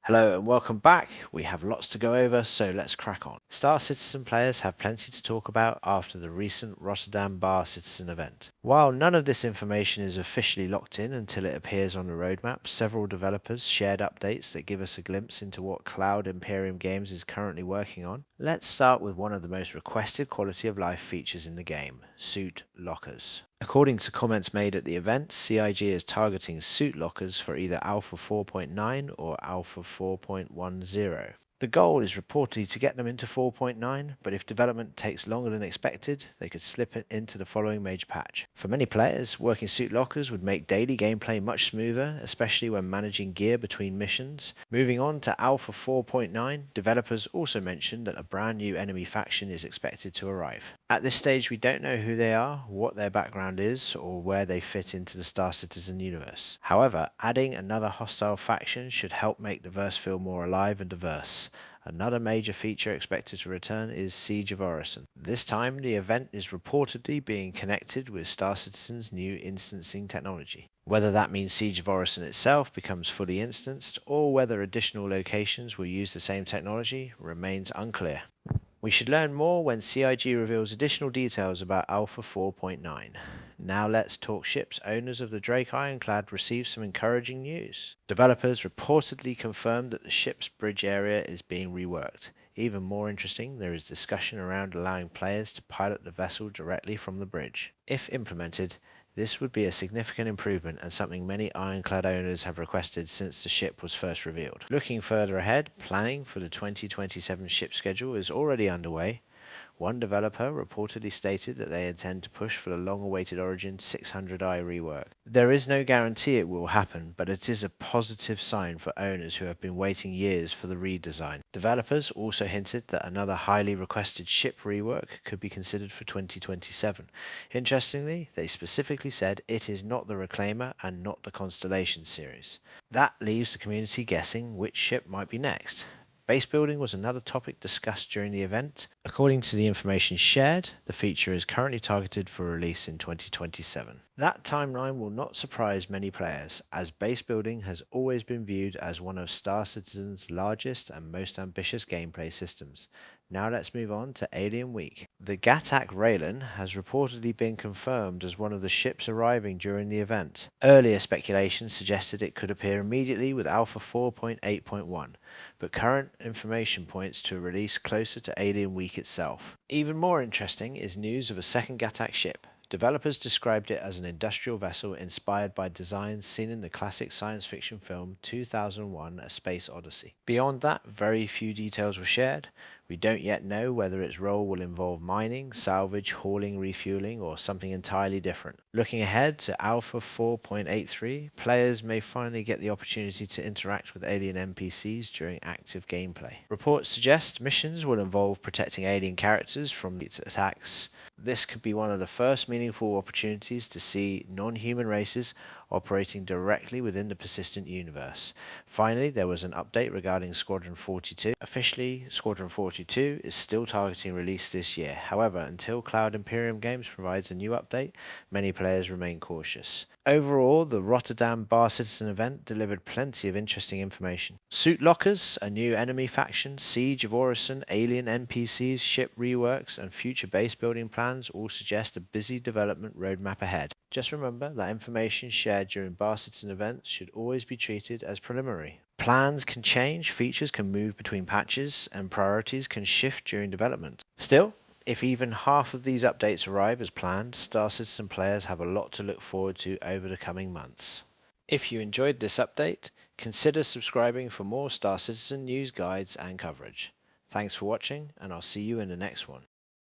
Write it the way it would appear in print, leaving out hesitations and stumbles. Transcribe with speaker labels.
Speaker 1: Hello and welcome back. We have lots to go over, so let's crack on. Star Citizen players have plenty to talk about after the recent Rotterdam Bar Citizen event. While none of this information is officially locked in until it appears on the roadmap, several developers shared updates that give us a glimpse into what Cloud Imperium Games is currently working on. Let's start with one of the most requested quality of life features in the game, suit lockers. According to comments made at the event, CIG is targeting suit lockers for either Alpha 4.9 or Alpha 4.10. The goal is reportedly to get them into 4.9, but if development takes longer than expected, they could slip it into the following major patch. For many players, working suit lockers would make daily gameplay much smoother, especially when managing gear between missions. Moving on to Alpha 4.9, developers also mentioned that a brand new enemy faction is expected to arrive. At this stage, we don't know who they are, what their background is, or where they fit into the Star Citizen universe. However, adding another hostile faction should help make the verse feel more alive and diverse. Another major feature expected to return is Siege of Orison. This time, the event is reportedly being connected with Star Citizen's new instancing technology. Whether that means Siege of Orison itself becomes fully instanced, or whether additional locations will use the same technology, remains unclear. We should learn more when CIG reveals additional details about Alpha 4.9. Now let's talk ships. Owners of the Drake Ironclad received some encouraging news. Developers reportedly confirmed that the ship's bridge area is being reworked. Even more interesting, there is discussion around allowing players to pilot the vessel directly from the bridge. If implemented, this would be a significant improvement and something many Ironclad owners have requested since the ship was first revealed. Looking further ahead, planning for the 2027 ship schedule is already underway. One developer reportedly stated that they intend to push for the long-awaited Origin 600i rework. There is no guarantee it will happen, but it is a positive sign for owners who have been waiting years for the redesign. Developers also hinted that another highly requested ship rework could be considered for 2027. Interestingly, they specifically said it is not the Reclaimer and not the Constellation series. That leaves the community guessing which ship might be next. Base building was another topic discussed during the event. According to the information shared, the feature is currently targeted for release in 2027. That timeline will not surprise many players, as base building has always been viewed as one of Star Citizen's largest and most ambitious gameplay systems. Now let's move on to Alien Week. The Gatac Railen has reportedly been confirmed as one of the ships arriving during the event. Earlier speculation suggested it could appear immediately with Alpha 4.8.1, but current information points to a release closer to Alien Week itself. Even more interesting is news of a second Gatac ship. Developers described it as an industrial vessel inspired by designs seen in the classic science fiction film 2001: A Space Odyssey. Beyond that, very few details were shared. We don't yet know whether its role will involve mining, salvage, hauling, refueling, or something entirely different. Looking ahead to Alpha 4.83, players may finally get the opportunity to interact with alien NPCs during active gameplay. Reports suggest missions will involve protecting alien characters from attacks. This could be one of the first meaningful opportunities to see non-human races operating directly within the persistent universe. Finally, there was an update regarding Squadron 42. Officially, Squadron 42 is still targeting release this year. However, until Cloud Imperium Games provides a new update, many players remain cautious. Overall, the Rotterdam Bar Citizen event delivered plenty of interesting information. Suit lockers, a new enemy faction, Siege of Orison, alien NPCs, ship reworks, and future base building plans all suggest a busy development roadmap ahead. Just remember that information shared during Bar Citizen events should always be treated as preliminary. Plans can change, features can move between patches, and priorities can shift during development. Still, if even half of these updates arrive as planned, Star Citizen players have a lot to look forward to over the coming months. If you enjoyed this update, consider subscribing for more Star Citizen news, guides, and coverage. Thanks for watching, and I'll see you in the next one.